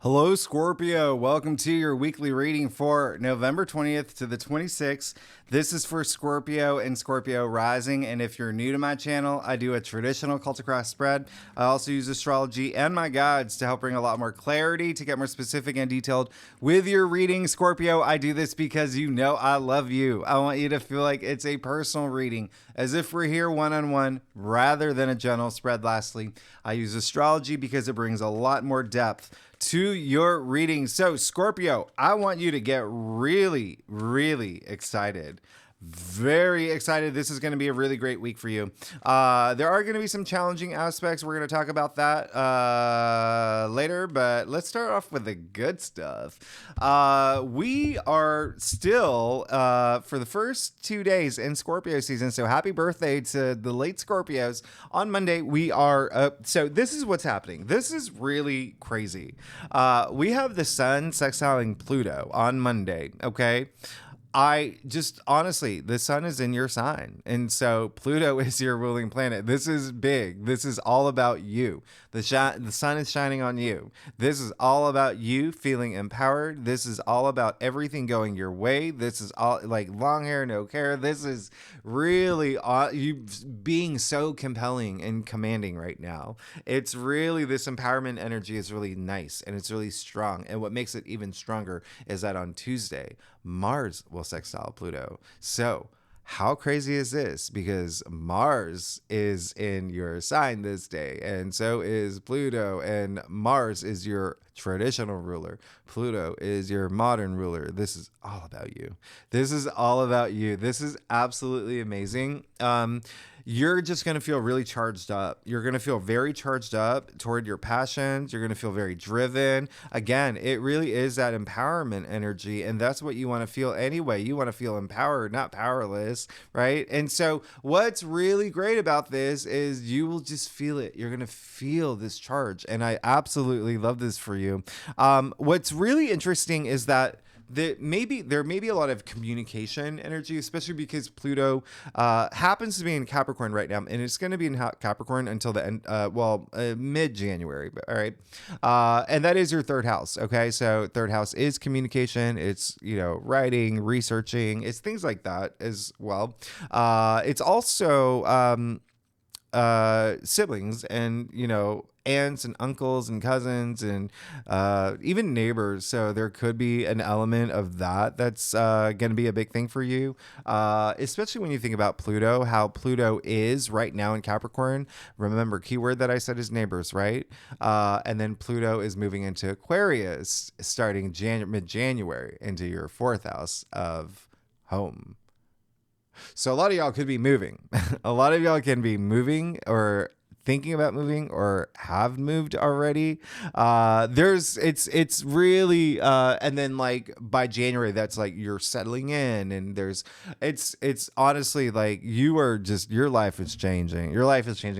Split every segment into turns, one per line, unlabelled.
Hello, Scorpio. Welcome to your weekly reading for November 20th to the 26th. This is for Scorpio and Scorpio rising. And if you're new to my channel, I do a traditional cult across spread. I also use astrology and my guides to help bring a lot more clarity, to get more specific and detailed with your reading. Scorpio, I do this because you know I love you. I want you to feel like it's a personal reading, as if we're here one-on-one rather than a general spread. Lastly, I use astrology because it brings a lot more depth to your reading. So Scorpio, I want you to get really, really excited. Very excited. This is going to be a really great week for you. There are going to be some challenging aspects. We're going to talk about that later, but let's start off with the good stuff. We are still for the first 2 days in Scorpio season. So happy birthday to the late Scorpios. On Monday, we are so this is what's happening. This is really crazy. We have the sun sextiling Pluto on Monday. Okay. I just honestly, the sun is in your sign. And so Pluto is your ruling planet. This is big. This is all about you. The sun is shining on you. This is all about you feeling empowered. This is all about everything going your way. This is all like long hair, no care. This is really you being so compelling and commanding right now. It's really, this empowerment energy is really nice and it's really strong. And what makes it even stronger is that on Tuesday, Mars will sextile Pluto. So how crazy is this? Because Mars is in your sign this day, and so is Pluto, and Mars is your traditional ruler. Pluto is your modern ruler. This is all about you. This is all about you. This is absolutely amazing. You're just going to feel really charged up. You're going to feel very charged up toward your passions. You're going to feel very driven. Again, it really is that empowerment energy. And that's what you want to feel anyway. You want to feel empowered, not powerless, right? And so what's really great about this is you will just feel it. You're going to feel this charge. And I absolutely love this for you. What's really interesting is that there may be a lot of communication energy, especially because Pluto happens to be in Capricorn right now, and it's going to be in Capricorn until the end, mid-January. All right, and that is your third house. Okay, so third house is communication. It's writing, researching. It's things like that as well. It's also siblings and aunts and uncles and cousins and even neighbors. So there could be an element of that's going to be a big thing for you, especially when you think about Pluto, how Pluto is right now in Capricorn. Remember, keyword that I said is neighbors, right? And then Pluto is moving into Aquarius starting mid-January into your fourth house of home. So a lot of y'all could be moving. A lot of y'all can be moving or thinking about moving or have moved already. It's really and then like by January that's like you're settling in, and it's honestly like your life is changing.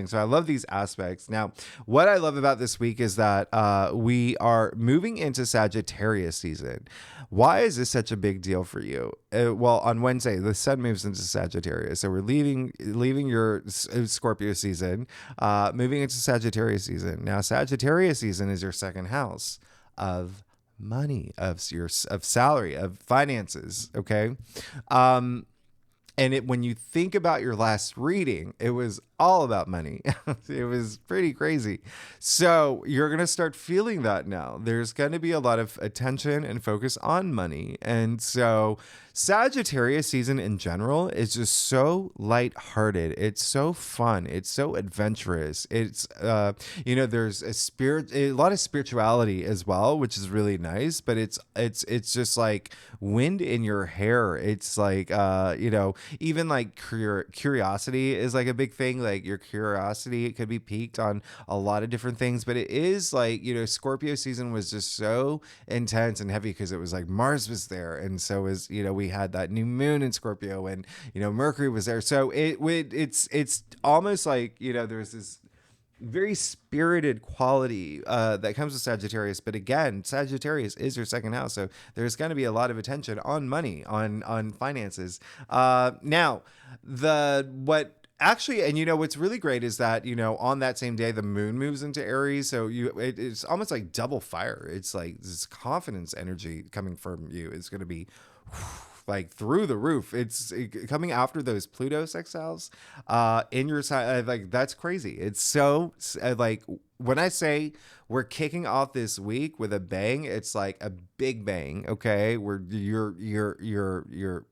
So I love these aspects. Now what I love about this week is that we are moving into Sagittarius season. Why is this such a big deal for you? Well, on Wednesday the sun moves into Sagittarius, so we're leaving your Scorpio season, moving into Sagittarius season. Now, Sagittarius season is your second house of money, of salary, of finances. Okay. And when you think about your last reading, it was all about money. It was pretty crazy. So you're going to start feeling that now. There's going to be a lot of attention and focus on money. And so Sagittarius season in general is just so lighthearted. It's so fun. It's so adventurous. It's, there's a lot of spirituality as well, which is really nice, but it's just like wind in your hair. It's like, even like curiosity is like a big thing. Like your curiosity, it could be piqued on a lot of different things, but it is like, Scorpio season was just so intense and heavy because it was like Mars was there. And so was, we had that new moon in Scorpio, and, Mercury was there. So it's almost like, there's this very spirited quality that comes with Sagittarius. But again, Sagittarius is your second house, so there's going to be a lot of attention on money, on finances. Now, what Actually, and you know what's really great is that, you know, on that same day the moon moves into Aries, so it's almost like double fire. It's like this confidence energy coming from you is going to be like through the roof. It's coming after those Pluto sextiles in your side. Like that's crazy. It's so like when I say we're kicking off this week with a bang, it's like a big bang. Okay, where you're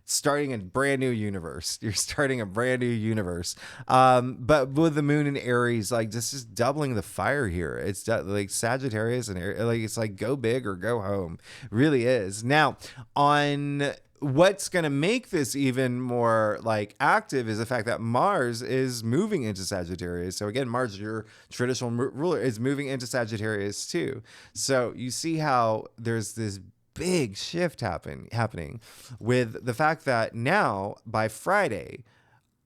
starting a brand new universe. You're starting a brand new universe. But with the moon in Aries, like this is doubling the fire here. It's like Sagittarius and Aries, like it's like go big or go home. Really is. Now, on what's going to make this even more like active is the fact that Mars is moving into Sagittarius. So again, Mars, your traditional ruler, is moving into Sagittarius too. So you see how there's this big shift happening with the fact that now by Friday,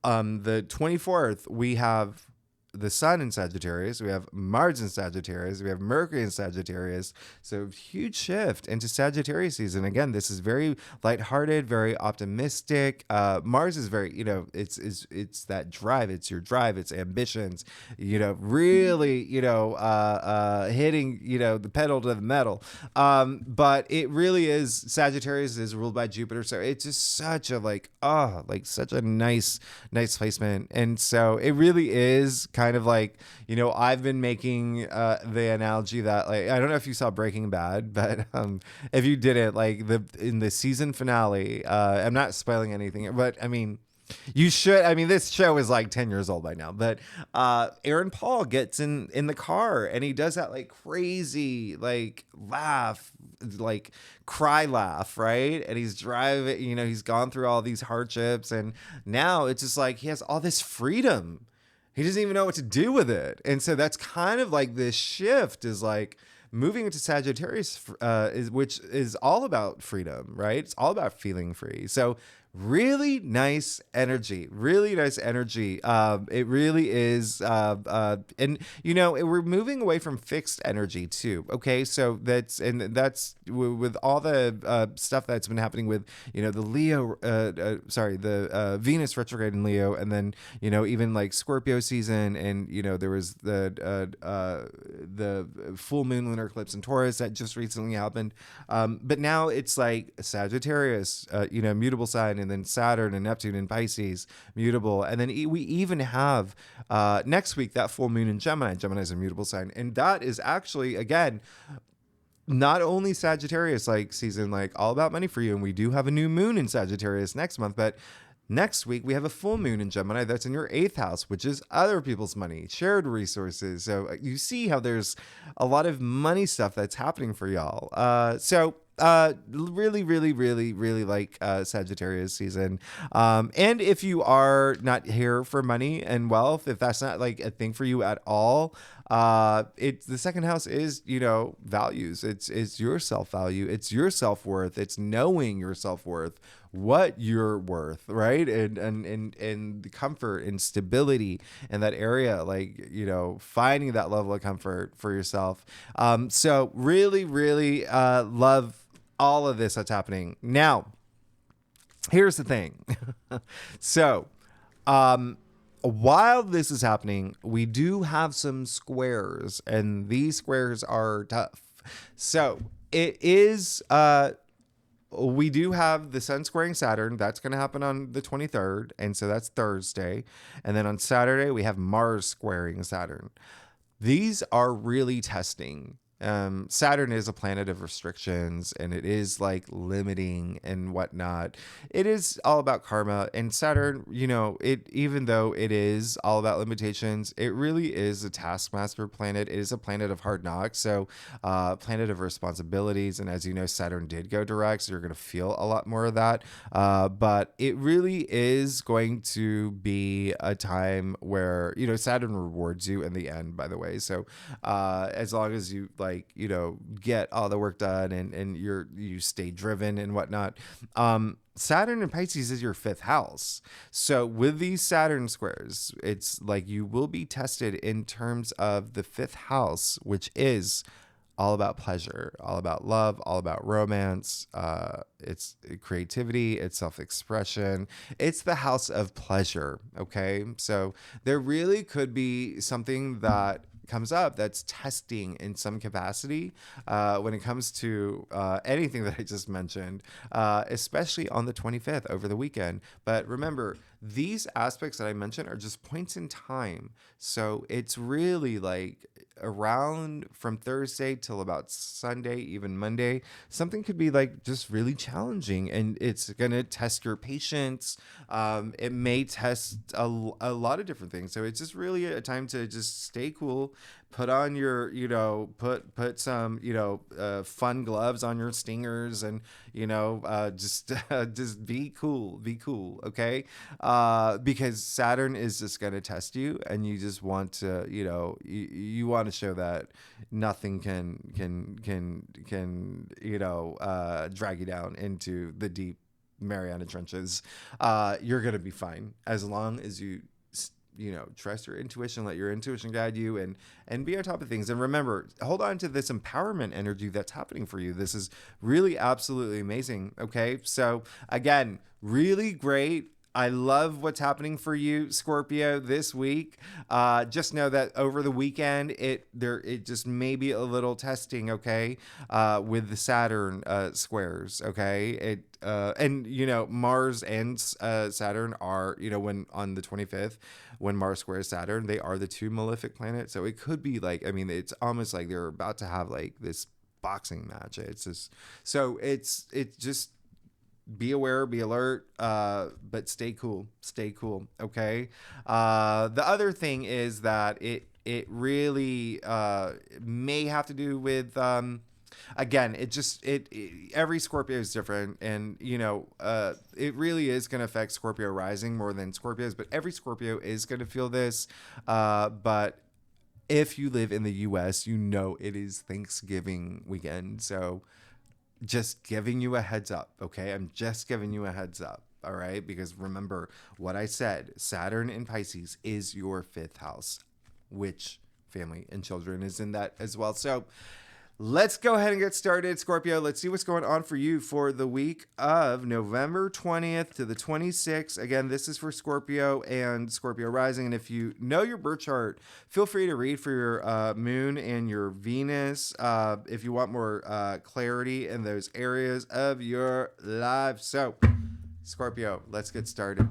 the 24th, we have the sun in Sagittarius, we have Mars in Sagittarius, we have Mercury in Sagittarius. So huge shift into Sagittarius season. Again, this is very lighthearted, very optimistic. Mars is very, you know, it's that drive, it's your drive, it's ambitions, you know, really, you know, hitting, you know, the pedal to the metal. But it really is, Sagittarius is ruled by Jupiter. So it's just such a like such a nice placement. And so it really is kind of like, you know, I've been making the analogy that, like, I don't know if you saw Breaking Bad, but if you didn't, like in the season finale, I'm not spoiling anything, but I mean, you should. I mean, this show is like 10 years old by now, but Aaron Paul gets in the car and he does that like crazy, like laugh, like cry laugh, right? And he's driving, you know, he's gone through all these hardships and now it's just like he has all this freedom. He doesn't even know what to do with it. And so that's kind of like this shift is like moving into Sagittarius, which is all about freedom, right? It's all about feeling free. So really nice energy, really nice energy. It really is. And you know, we're moving away from fixed energy too. Okay. So that's with all the stuff that's been happening with, you know, the Leo, the Venus retrograde in Leo. And then, you know, even like Scorpio season and, you know, there was the full moon lunar eclipse in Taurus that just recently happened. But now it's like Sagittarius, you know, mutable sign, and then Saturn and Neptune in Pisces, mutable. And then we even have next week that full moon in Gemini. Gemini is a mutable sign. And that is actually, again, not only Sagittarius like season, like all about money for you. And we do have a new moon in Sagittarius next month, but next week, we have a full moon in Gemini that's in your 8th house, which is other people's money, shared resources. So you see how there's a lot of money stuff that's happening for y'all. Really, really, really, really like Sagittarius season. And if you are not here for money and wealth, if that's not like a thing for you at all, it's the second house is, you know, values. It's your self-value. It's your self-worth. It's knowing your self-worth, what you're worth, right? And the comfort and stability in that area, like, you know, finding that level of comfort for yourself. So really, really love all of this that's happening. Now, here's the thing. So, while this is happening, we do have some squares, and these squares are tough. So it is, we do have the sun squaring Saturn. That's going to happen on the 23rd. And so that's Thursday. And then on Saturday, we have Mars squaring Saturn. These are really testing. Saturn is a planet of restrictions and it is like limiting and whatnot. It is all about karma, and Saturn, you know, even though it is all about limitations, it really is a taskmaster planet. It is a planet of hard knocks. So, planet of responsibilities. And as you know, Saturn did go direct. So you're going to feel a lot more of that. But it really is going to be a time where, you know, Saturn rewards you in the end, by the way. So, as long as you you know, get all the work done and you stay driven and whatnot. Saturn in Pisces is your 5th house. So with these Saturn squares, it's like you will be tested in terms of the 5th house, which is all about pleasure, all about love, all about romance. It's creativity, it's self-expression. It's the house of pleasure. Okay. So there really could be something that comes up that's testing in some capacity when it comes to anything that I just mentioned, especially on the 25th over the weekend. But remember, these aspects that I mentioned are just points in time. So it's really like around from Thursday till about Sunday, even Monday, something could be like just really challenging, and it's going to test your patience. It may test a lot of different things. So it's just really a time to just stay cool, put on your, put some, fun gloves on your stingers, and, just be cool. Okay. Because Saturn is just going to test you, and you just want to, you want to show that nothing can drag you down into the deep Mariana Trenches. You're going to be fine as long as you trust your intuition, let your intuition guide you, and be on top of things. And remember, hold on to this empowerment energy that's happening for you. This is really absolutely amazing. Okay. So again, really great. I love what's happening for you, Scorpio, this week. Just know that over the weekend, it just may be a little testing, okay, with the Saturn squares, okay. And Mars and Saturn are, when on the 25th, when Mars squares Saturn, they are the two malefic planets. So it could be like, it's almost like they're about to have like this boxing match. It's just it's just. Be aware, be alert, but stay cool. Okay. The other thing is that it really may have to do with again, every Scorpio is different, and it really is going to affect Scorpio rising more than Scorpios, but every Scorpio is going to feel this. But if you live in the US, it is Thanksgiving weekend, so just giving you a heads up, okay? I'm just giving you a heads up, all right? Because remember what I said, Saturn in Pisces is your 5th house, which family and children is in that as well. So let's go ahead and get started, Scorpio. Let's see what's going on for you for the week of November 20th to the 26th. Again, this is for Scorpio and Scorpio rising. And if you know your birth chart, feel free to read for your moon and your Venus if you want more clarity in those areas of your life. So, Scorpio, let's get started.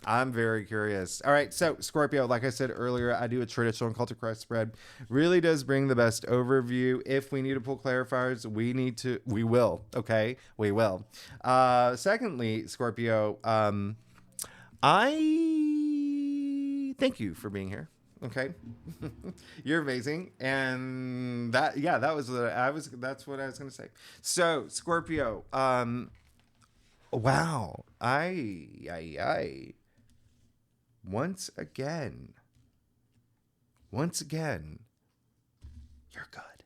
I'm very curious. All right, so Scorpio, like I said earlier, I do a traditional cultic cross spread. Really does bring the best overview. If we need to pull clarifiers, we will. Okay, we will. Secondly, Scorpio, I thank you for being here. Okay, you're amazing, and that's what I was gonna say. So Scorpio, wow, I. Once again, you're good.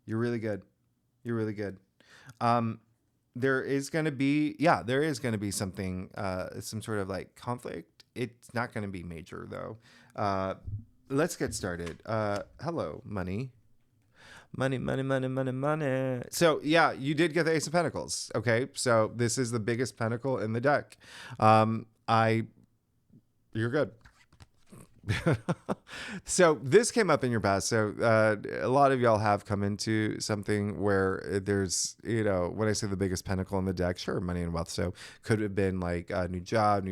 You're really good. There is going to be something, some sort of like conflict. It's not going to be major though. Let's get started. Hello, money. So yeah, you did get the Ace of Pentacles. Okay, so this is the biggest pentacle in the deck. You're good. So this came up in your past. So a lot of y'all have come into something where there's, when I say the biggest pentacle in the deck, sure, money and wealth. So could have been like a new job,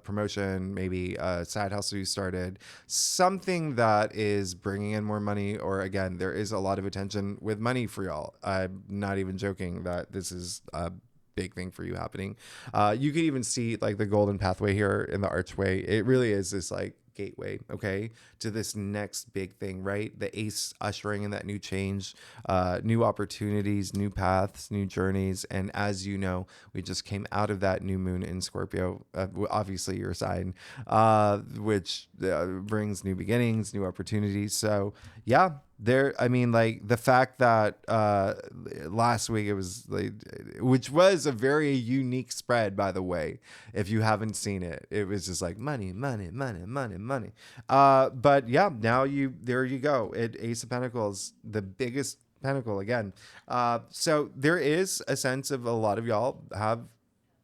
promotion, maybe a side hustle you started, something that is bringing in more money. Or again, there is a lot of attention with money for y'all. I'm not even joking that this is a big thing for you happening. You can even see like the golden pathway here in the archway. It really is this like gateway, okay, to this next big thing, right? The ace ushering in that new change, new opportunities, new paths, new journeys. And as you know, we just came out of that new moon in Scorpio, obviously your sign, which brings new beginnings, new opportunities. So yeah, there, I mean, like the fact that last week it was like, which was a very unique spread, by the way. If you haven't seen it, it was just like money, money, money, money, money. But yeah, now there you go. Ace of Pentacles, the biggest pentacle again. So there is a sense of a lot of y'all have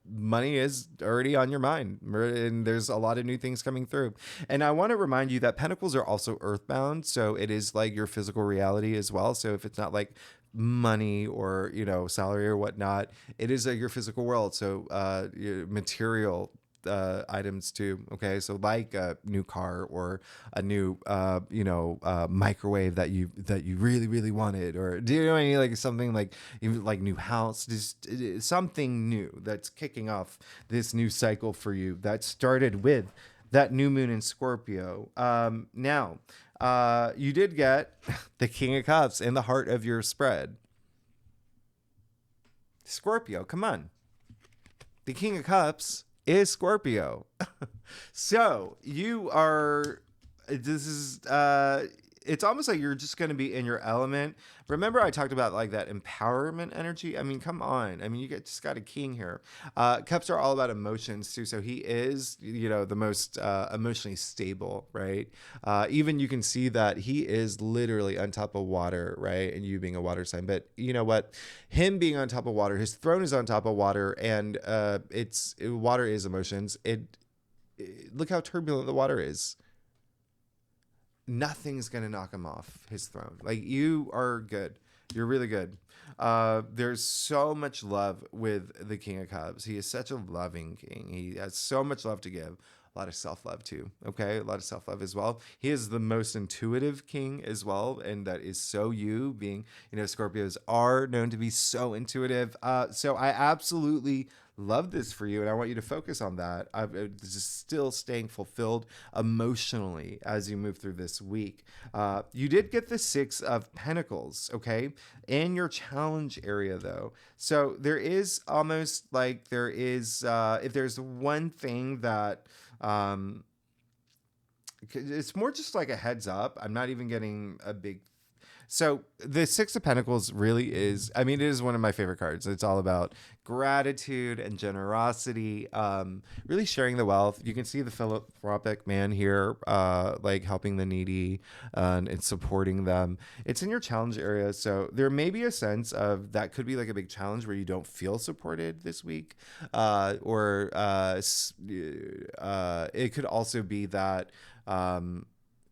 money is already on your mind, and there's a lot of new things coming through. And I want to remind you that pentacles are also earthbound, so it is like your physical reality as well. So if it's not like money or salary or whatnot, it is your physical world, so material items too. Okay, so like a new car or a new microwave that you really wanted, or do you know any, like something like even like new house, just something new that's kicking off this new cycle for you that started with that new moon in Scorpio. Now, you did get the King of Cups in the heart of your spread. Scorpio, come on. The King of Cups is Scorpio. So you are, this is, it's almost like you're just going to be in your element. Remember I talked about like that empowerment energy? I mean, come on. I mean, just got a king here. Cups are all about emotions too. So he is, the most emotionally stable, right? Even you can see that he is literally on top of water, right? And you being a water sign. But you know what? Him being on top of water, his throne is on top of water, and water is emotions. Look how turbulent the water is. Nothing's gonna knock him off his throne. Like, you are good. You're really good. There's so much love with the King of Cups. He is such a loving king. He has so much love to give. A lot of self-love too. Okay, a lot of self-love as well. He is the most intuitive king as well, and that is so you being, Scorpios are known to be so intuitive. So I absolutely love this for you, and I want you to focus on that. I'm just still staying fulfilled emotionally as you move through this week. You did get the Six of Pentacles, okay, in your challenge area though. So there is almost like there is, if there's one thing that it's more just like a heads up. I'm not even getting a big. So the Six of Pentacles really is, I mean, it is one of my favorite cards. It's all about gratitude and generosity, really sharing the wealth. You can see the philanthropic man here, like helping the needy and supporting them. It's in your challenge area. So there may be a sense of that could be like a big challenge where you don't feel supported this week. Or it could also be that,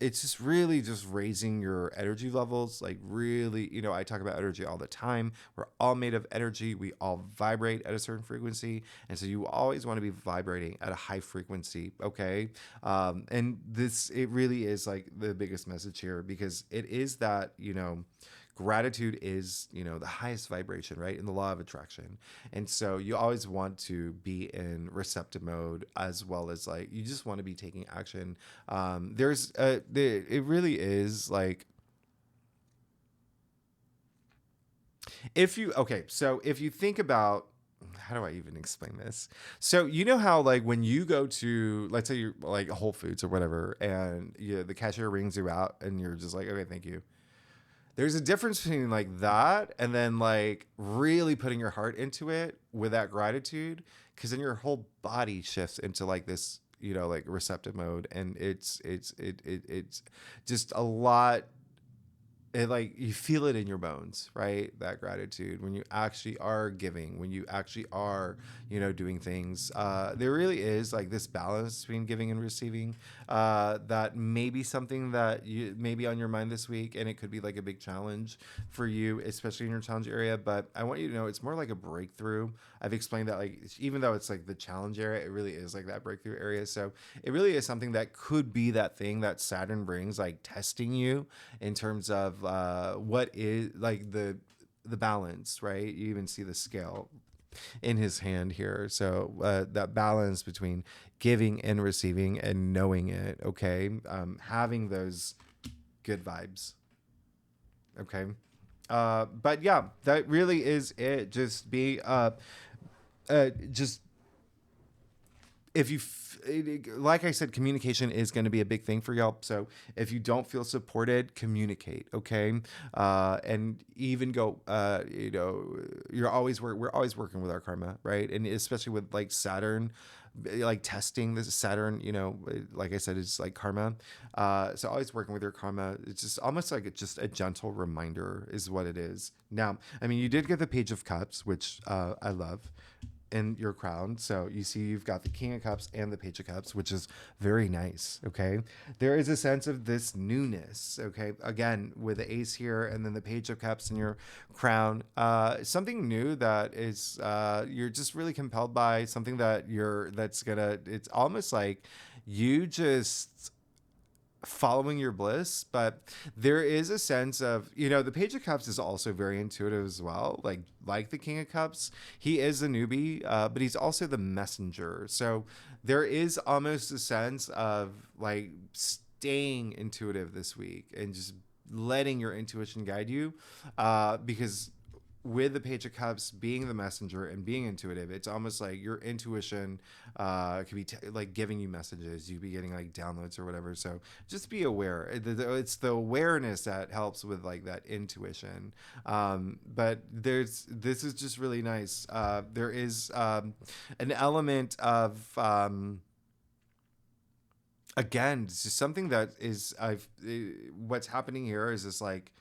it's just really just raising your energy levels. Like, really, I talk about energy all the time. We're all made of energy. We all vibrate at a certain frequency. And so you always want to be vibrating at a high frequency. Okay. And it really is like the biggest message here, because it is that, gratitude is, the highest vibration, right? In the law of attraction. And so you always want to be in receptive mode, as well as like, you just want to be taking action. It really is like, so if you think about, how do I even explain this? So how like when you go to, let's say you're like Whole Foods or whatever, and the cashier rings you out and you're just like, okay, thank you. There's a difference between like that and then like really putting your heart into it with that gratitude, because then your whole body shifts into like this, like receptive mode, and it's just a lot. Like, you feel it in your bones, right? That gratitude, when you actually are giving, when you actually are, doing things. There really is like this balance between giving and receiving. That may be something that you may be on your mind this week, and it could be like a big challenge for you, especially in your challenge area. But I want you to know it's more like a breakthrough. I've explained that, like, even though it's like the challenge area, it really is like that breakthrough area. So it really is something that could be that thing that Saturn brings, like testing you in terms of what is like the balance, right? You even see the scale in his hand here. So that balance between giving and receiving and knowing it, okay? Having those good vibes, okay? But yeah, that really is it. Just be, just if you, like I said, communication is going to be a big thing for y'all. So if you don't feel supported, communicate, okay? And even go, we're always working with our karma, right? And especially with like Saturn, like testing this Saturn, like I said, it's like karma. So always working with your karma. It's just almost like just a gentle reminder is what it is. Now, I mean, you did get the Page of Cups, which I love, in your crown. So you see you've got the King of Cups and the Page of Cups, which is very nice. Okay. There is a sense of this newness. Okay. Again, with the Ace here and then the Page of Cups in your crown, something new that is, you're just really compelled by, something it's almost like you just following your bliss. But there is a sense of, the Page of Cups is also very intuitive as well, like the King of Cups. He is a newbie, but he's also the messenger. So there is almost a sense of like staying intuitive this week and just letting your intuition guide you, because with the Page of Cups being the messenger and being intuitive, it's almost like your intuition could be like giving you messages. You'd be getting like downloads or whatever. So just be aware. It's the awareness that helps with like that intuition. But this is just really nice. There is an element of again, it's just something that is what's happening here is just like,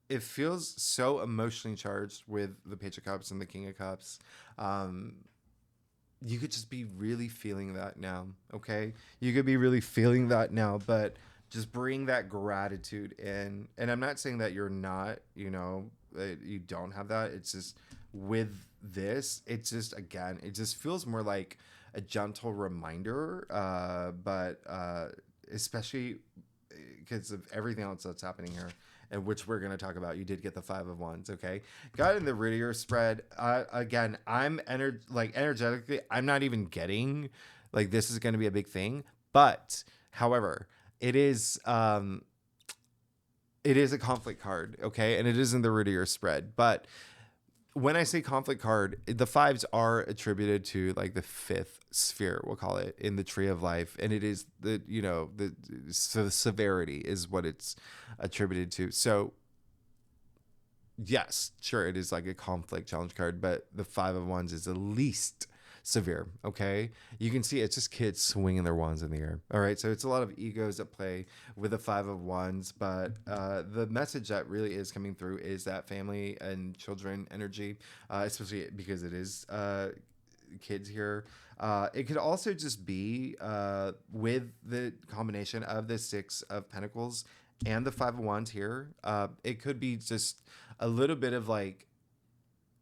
it feels so emotionally charged with the Page of Cups and the King of Cups. You could just be really feeling that now, okay? You could be really feeling that now, but just bring that gratitude in. And I'm not saying that you're not, that you don't have that. It's just with this, it's just, again, it just feels more like a gentle reminder, but especially because of everything else that's happening here, and which we're going to talk about. You did get the 5 of Wands, okay? Got in the root of your spread. Again, I'm energetically, I'm not even getting like this is going to be a big thing. But however, it is a conflict card, okay? And it is in the root of your spread. But when I say conflict card, the 5s are attributed to like the 5th sphere, we'll call it, in the tree of life. And it is the severity is what it's attributed to. So yes, sure, it is like a conflict challenge card, but the 5 of Wands is the least severe, okay? You can see it's just kids swinging their wands in the air. All right, so it's a lot of egos at play with the 5 of Wands, but the message that really is coming through is that family and children energy, especially because it is kids here. It could also just be with the combination of the 6 of Pentacles and the 5 of Wands here. It could be just a little bit of like,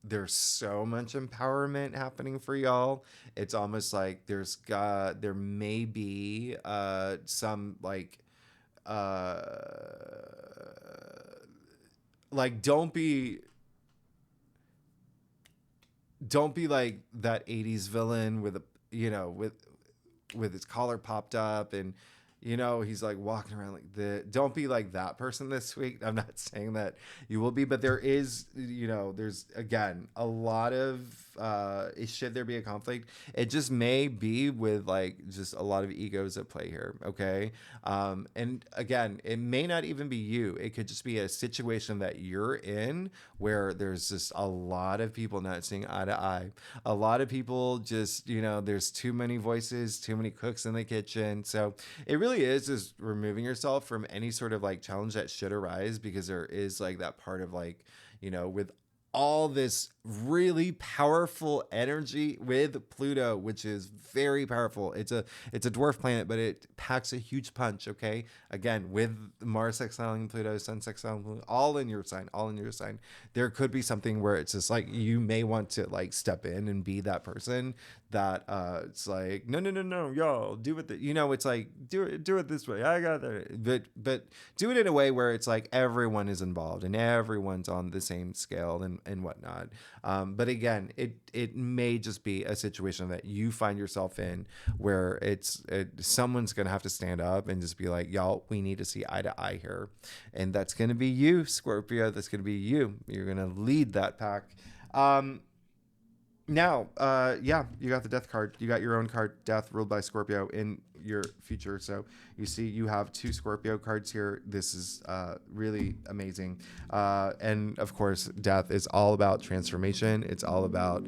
there's so much empowerment happening for y'all. It's almost like there may be some don't be like that 80s villain with with his collar popped up and he's like walking around like don't be like that person this week. I'm not saying that you will be, but there is, there's again a lot of should there be a conflict, it just may be with like just a lot of egos at play here, okay? And again, it may not even be you. It could just be a situation that you're in where there's just a lot of people not seeing eye to eye. A lot of people just, there's too many voices, too many cooks in the kitchen. So it really is just removing yourself from any sort of like challenge that should arise, because there is like that part of like, with all this really powerful energy with Pluto, which is very powerful. It's a dwarf planet, but it packs a huge punch. Okay, again, with Mars sexiling Pluto, Sun sexiling Pluto, all in your sign. There could be something where it's just like you may want to like step in and be that person that it's like no, y'all do it. It's like do it this way. I got that, but do it in a way where it's like everyone is involved and everyone's on the same scale and whatnot. But again, it may just be a situation that you find yourself in where someone's gonna have to stand up and just be like, y'all, we need to see eye to eye here, and that's gonna be you, Scorpio. That's gonna be you. You're gonna lead that pack. Now, yeah, you got the death card. You got your own card, death, ruled by Scorpio in your future. So you see, you have 2 Scorpio cards here. This is really amazing. And of course, death is all about transformation. It's all about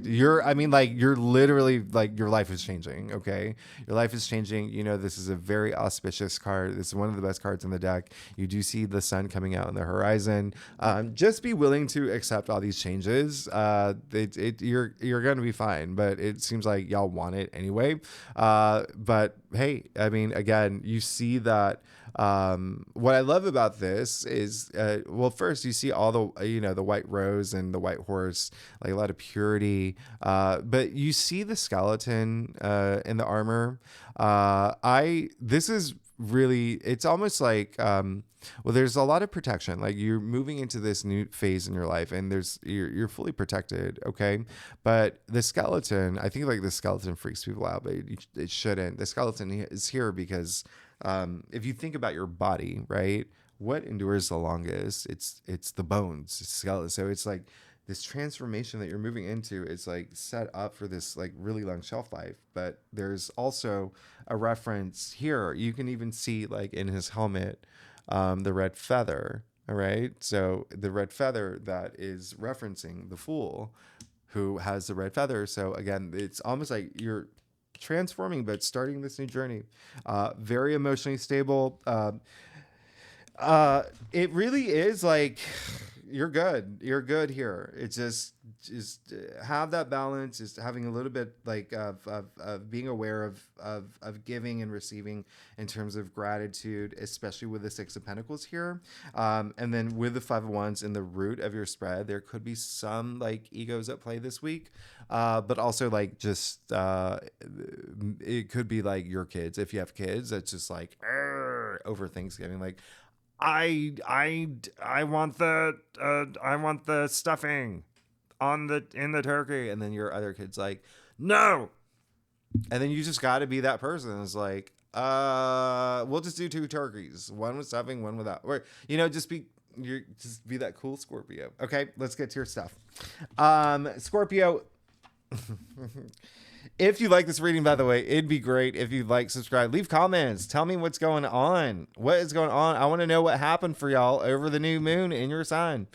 you're literally like your life is changing. Okay, your life is changing. You know, this is a very auspicious card. This is one of the best cards in the deck. You do see the sun coming out on the horizon. Just be willing to accept all these changes. You're going to be fine, but it seems like y'all want it anyway. But hey, I mean, again, you see that. What I love about this is, well, first you see all the, the white rose and the white horse, like a lot of purity. But you see the skeleton, in the armor. This is really, it's almost like, well, there's a lot of protection. Like you're moving into this new phase in your life, and you're fully protected. Okay, but the skeleton, I think like the skeleton freaks people out, but it shouldn't. The skeleton is here because if you think about your body, right? What endures the longest? It's the bones, it's skeleton. So it's like this transformation that you're moving into is like set up for this like really long shelf life. But there's also a reference here. You can even see like in his helmet, the red feather. All right. So the red feather that is referencing the fool who has the red feather. So again, it's almost like you're transforming, but starting this new journey. Very emotionally stable. It really is like you're good. You're good here. It's just have that balance. Just having a little bit like of being aware of giving and receiving in terms of gratitude, especially with the 6 of Pentacles here. And then with the 5 of Wands in the root of your spread, there could be some like egos at play this week. But also like just it could be like your kids. If you have kids, that's just like over Thanksgiving, like I want the stuffing in the turkey, and then your other kid's like, no, and then you just got to be that person. It's like, we'll just do 2 turkeys, one with stuffing, one without, or just be that cool Scorpio. Okay, let's get to your stuff. Scorpio. If you like this reading, by the way, it'd be great if you'd like, subscribe, leave comments, tell me what's going on. What is going on? I want to know what happened for y'all over the new moon in your sign.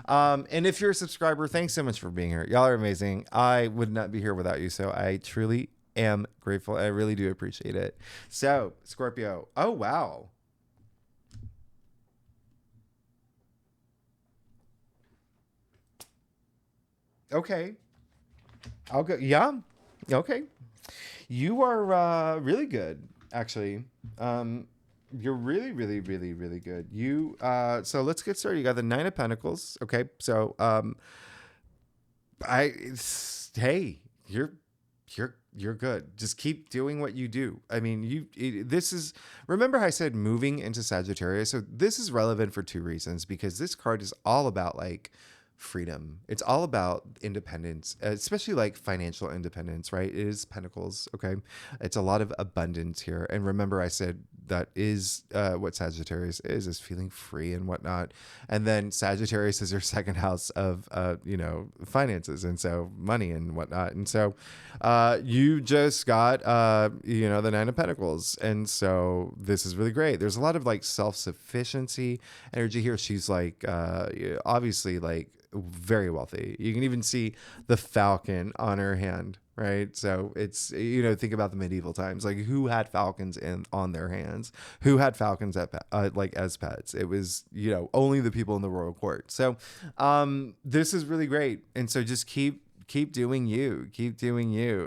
And if you're a subscriber, thanks so much for being here. Y'all are amazing. I would not be here without you. So I truly am grateful. I really do appreciate it. So Scorpio. Oh, wow. Okay. I'll go. Yeah. Okay. You are really good, actually. You're really, really, really, really good. So let's get started. You got the 9 of Pentacles. Okay. So hey, you're good. Just keep doing what you do. I mean, remember I said moving into Sagittarius. So this is relevant for 2 reasons, because this card is all about like freedom. It's all about independence, especially like financial independence, right? It is Pentacles. Okay. It's a lot of abundance here. And remember I said that is what Sagittarius is feeling free and whatnot. And then Sagittarius is your second house of, finances. And so money and whatnot. And so you just got, the 9 of Pentacles. And so this is really great. There's a lot of like self-sufficiency energy here. She's like, obviously like very wealthy. You can even see the falcon on her hand, right? So it's, think about the medieval times, like who had falcons on their hands, who had falcons as pets. It was, only the people in the royal court. So this is really great. And so just keep doing you.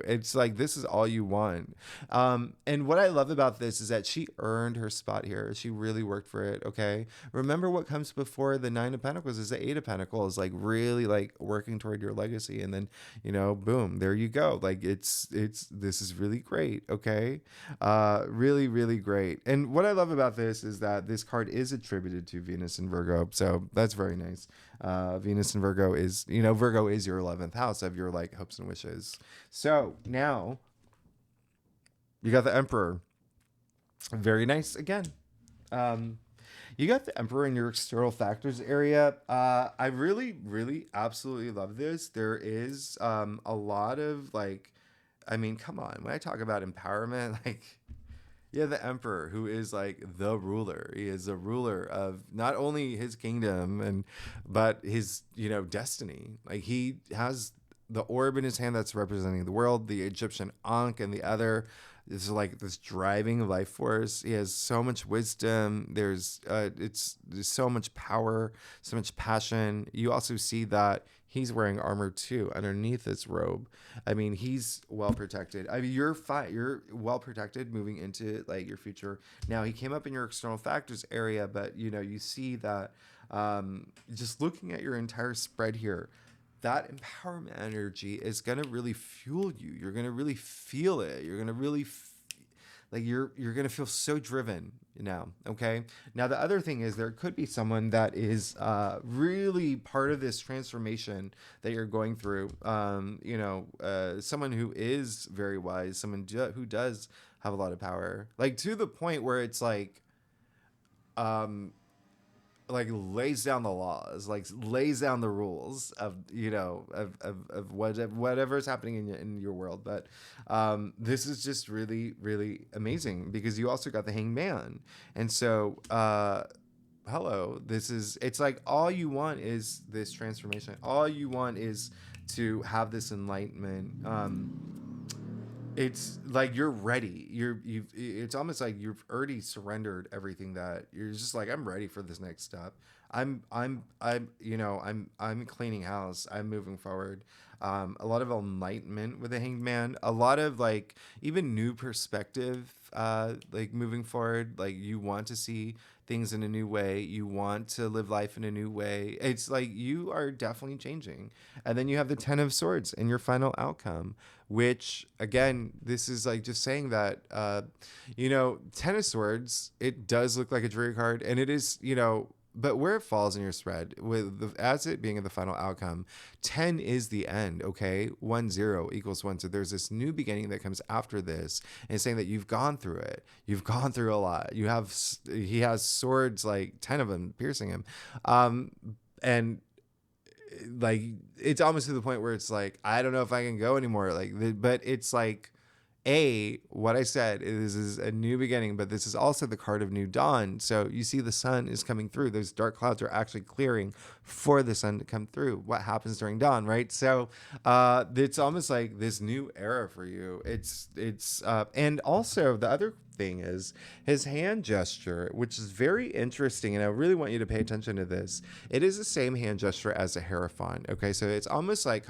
It's like, this is all you want. And what I love about this is that she earned her spot here. She really worked for it. Okay. Remember what comes before the 9 of Pentacles is the 8 of Pentacles, like really like working toward your legacy. And then, boom, there you go. Like this is really great. Okay. Really, really great. And what I love about this is that this card is attributed to Venus and Virgo. So that's very nice. Venus and Virgo is, Virgo is your 11th house of your like hopes and wishes. So now you got the Emperor. Very nice again. You got the Emperor in your external factors area. I really, really, absolutely love this. There is a lot of like, I mean, come on. When I talk about empowerment, like, yeah, the Emperor, who is like the ruler. He is a ruler of not only his kingdom but his, destiny. Like he has the orb in his hand that's representing the world, the Egyptian Ankh, and the other is like this driving life force. He has so much wisdom. There's so much power, so much passion. You also see that he's wearing armor too underneath his robe. I mean, he's well protected. I mean, you're fine. You're well protected moving into like your future. Now, he came up in your external factors area, but you see that just looking at your entire spread here, that empowerment energy is going to really fuel you. You're going to really feel it. You're going to really like you're going to feel so driven now. Okay. Now, the other thing is there could be someone that is really part of this transformation that you're going through. Someone who is very wise, someone who does have a lot of power, like to the point where it's like lays down the laws, like lays down the rules of whatever's happening in your world. But this is just really, really amazing because you also got the Hanged Man, and so hello, it's like all you want is this transformation. All you want is to have this enlightenment. It's like you're ready. It's almost like you've already surrendered everything that you're just like, I'm ready for this next step. I'm cleaning house. I'm moving forward. A lot of enlightenment with the Hanged Man. A lot of like even new perspective. Like moving forward. Like you want to see things in a new way. You want to live life in a new way. It's like you are definitely changing. And then you have the Ten of Swords in your final outcome, which again, this is like just saying that, Ten of Swords, it does look like a dreary card, and it is, but where it falls in your spread, as it being the final outcome, 10 is the end, okay? 1-0 equals 1. So there's this new beginning that comes after this, and it's saying that you've gone through it. You've gone through a lot. He has swords, like 10 of them piercing him. And like, it's almost to the point where it's like, I don't know if I can go anymore. But it's like, what I said is a new beginning, but this is also the card of new dawn. So you see the sun is coming through. Those dark clouds are actually clearing for the sun to come through. What happens during dawn, right? So it's almost like this new era for you. And also the other thing is his hand gesture, which is very interesting, and I really want you to pay attention to this. It is the same hand gesture as a Hierophant. Okay, so it's almost like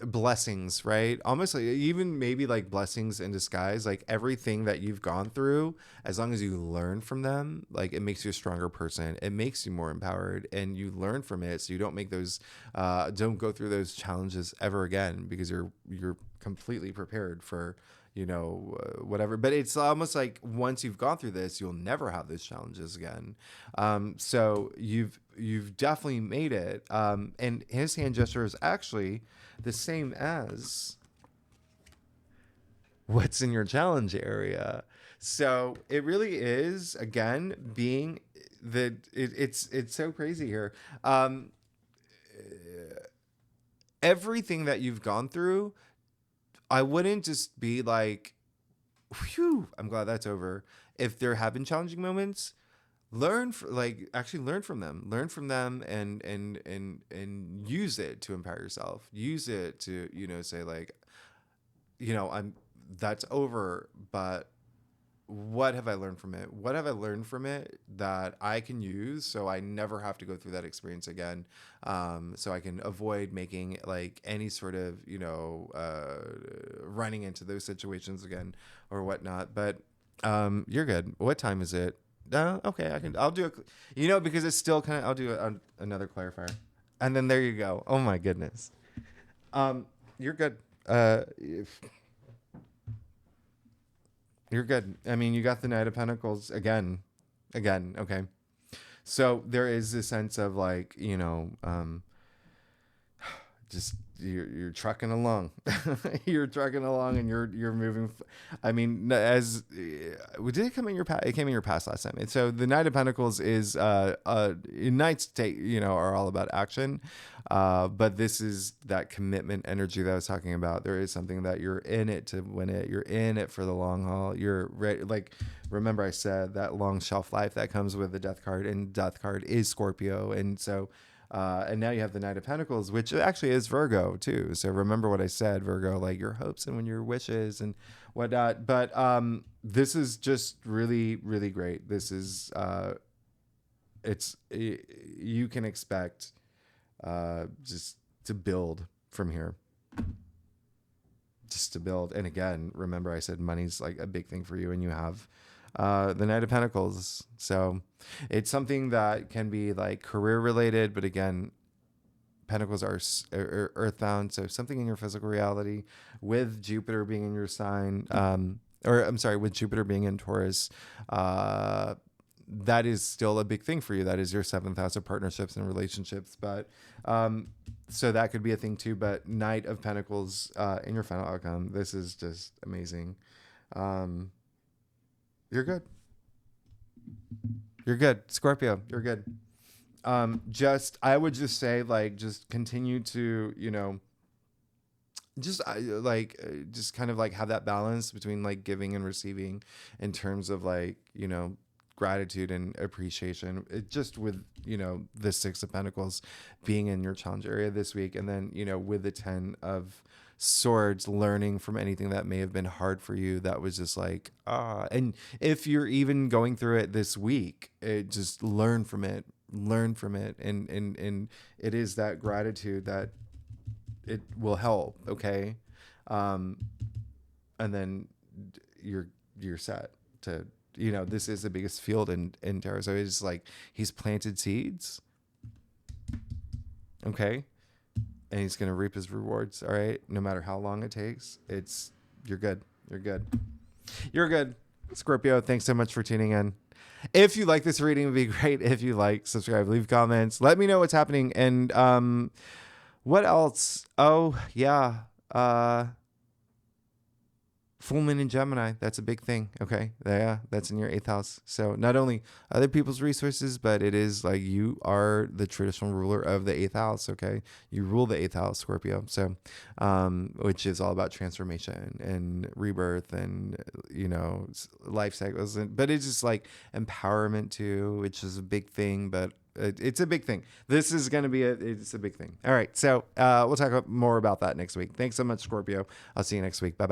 blessings, right? Almost like even maybe like blessings in disguise. Like everything that you've gone through, as long as you learn from them, like it makes you a stronger person. It makes you more empowered, and you learn from it, so you don't make those don't go through those challenges ever again, because you're completely prepared for whatever. But it's almost like once you've gone through this, you'll never have those challenges again. So you've definitely made it. And his hand gesture is actually the same as what's in your challenge area. So it really is, again, being that it's so crazy here. Everything that you've gone through, I wouldn't just be like, whew, I'm glad that's over. If there have been challenging moments, actually learn from them, and use it to empower yourself. Use it to, say like, that's over, but what have I learned from it? What have I learned from it that I can use so I never have to go through that experience again? So I can avoid making like any sort of, running into those situations again or whatnot. But you're good. What time is it? Okay, I'll do because it's still kind of, I'll do another clarifier. And then there you go. Oh my goodness. You're good. You're good. I mean, you got the Knight of Pentacles again. Okay. So there is this sense of like, just you're trucking along. You're trucking along, and you're moving. I mean, as did it come in your past? It came in your past last time. And so the Knight of Pentacles is knights take, are all about action, but this is that commitment energy that I was talking about. There is something that you're in it to win it. You're in it for the long haul. You're ready. Like, remember I said that long shelf life that comes with the Death card, and Death card is Scorpio, and so. And now you have the Knight of Pentacles, which actually is Virgo too. So remember what I said, Virgo, like your hopes and when your wishes and whatnot. But this is just really, really great. This is you can expect just to build from here. Just to build. And again, remember I said money's like a big thing for you, and you have the Knight of Pentacles. So it's something that can be like career related, but again, Pentacles are earthbound. So something in your physical reality, with Jupiter being in your sign, with Jupiter being in Taurus, that is still a big thing for you. That is your 7th house of partnerships and relationships. But so that could be a thing too. But Knight of Pentacles in your final outcome, this is just amazing. You're good. You're good. Scorpio, you're good. I would just say, like, just continue to, just kind of like have that balance between like giving and receiving in terms of like, gratitude and appreciation. It just with, the 6 of Pentacles being in your challenge area this week. And then, with the 10 of Swords, learning from anything that may have been hard for you, that was just like, and if you're even going through it this week, just learn from it, and it is that gratitude that it will help. Okay. And then you're set to, this is the biggest field in tarot. So it's like he's planted seeds. Okay. And he's going to reap his rewards. All right. No matter how long it takes, you're good. You're good. You're good. Scorpio, thanks so much for tuning in. If you like this reading, it would be great if you like, subscribe, leave comments. Let me know what's happening. And what else? Oh, yeah. Full moon in Gemini. That's a big thing. Okay. Yeah. That's in your 8th house. So not only other people's resources, but it is like you are the traditional ruler of the 8th house. Okay. You rule the 8th house, Scorpio. So, which is all about transformation and rebirth and, life cycles. But it's just like empowerment too, which is a big thing, but it's a big thing. This is going to be it's a big thing. All right. So, we'll talk more about that next week. Thanks so much, Scorpio. I'll see you next week. Bye-bye.